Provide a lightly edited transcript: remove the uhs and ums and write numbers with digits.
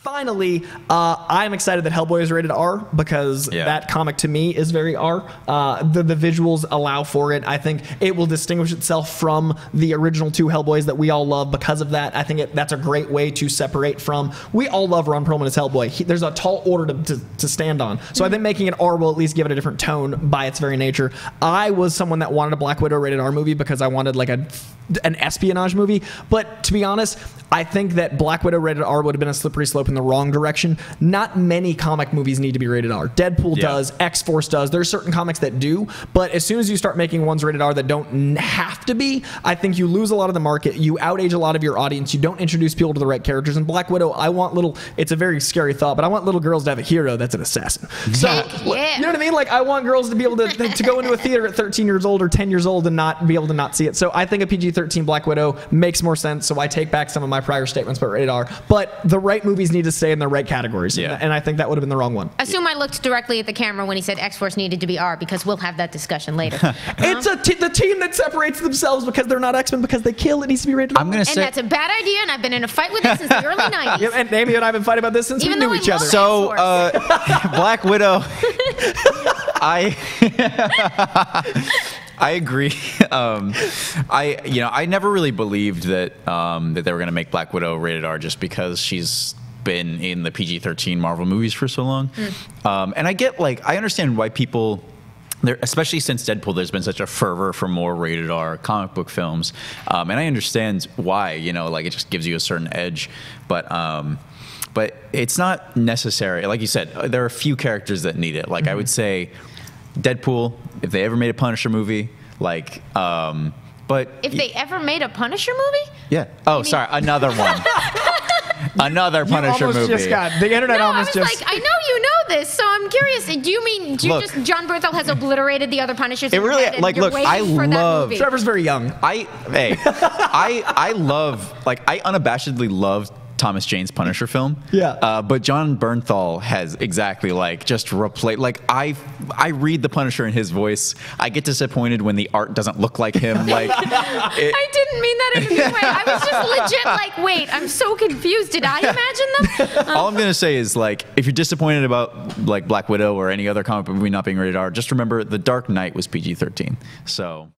Finally, I'm excited that Hellboy is rated R because that comic to me is very R. The visuals allow for it. I think it will distinguish itself from the original 2 Hellboys that we all love because of that. I think that's a great way to separate from. We all love Ron Perlman as Hellboy. There's a tall order to stand on. So I think making it R will at least give it a different tone by its very nature. I was someone that wanted a Black Widow rated R movie because I wanted like an espionage movie. But to be honest, I think that Black Widow rated R would have been a slippery slope in the wrong direction. Not many comic movies need to be rated R. Deadpool does, X-Force does. There's certain comics that do, but as soon as you start making ones rated R that don't have to be, I think you lose a lot of the market. You outage a lot of your audience. You don't introduce people to the right characters. And Black Widow, it's a very scary thought, but I want little girls to have a hero that's an assassin. So, you know what I mean? Like, I want girls to be able to go into a theater at 13 years old or 10 years old and not be able to not see it. So I think a PG-13 Black Widow makes more sense, so I take back some of my prior statements about rated R. But the right movies need to stay in the right categories, and I think that would have been the wrong one. Assume I looked directly at the camera when he said X-Force needed to be R, because we'll have that discussion later. It's the team that separates themselves because they're not X-Men because they kill. It needs to be rated R. And that's a bad idea, and I've been in a fight with it since the early 90s. And Amy and I have been fighting about this since we knew each other. So, Black Widow, I agree. I never really believed that that they were going to make Black Widow rated R just because she's been in the PG-13 Marvel movies for so long. And I understand why people, especially since Deadpool, there's been such a fervor for more rated R comic book films. And I understand why, it just gives you a certain edge. But it's not necessary. Like you said, there are a few characters that need it. Like I would say Deadpool, if they ever made a Punisher movie, but if they ever made a Punisher movie? Yeah. Oh, sorry, another one. Another Punisher movie. Just got the internet almost just. I know you know this, so I'm curious. Do you just John Bernthal has obliterated the other Punishers? It really look. I love. Trevor's very young. I unabashedly love Thomas Jane's Punisher film. Yeah. But John Bernthal has exactly just replaced. I read the Punisher in his voice. I get disappointed when the art doesn't look like him. I didn't mean that in a good way. I was just legit wait, I'm so confused. Did I imagine them? All I'm gonna say is if you're disappointed about Black Widow or any other comic book movie not being rated R, just remember The Dark Knight was PG-13. So.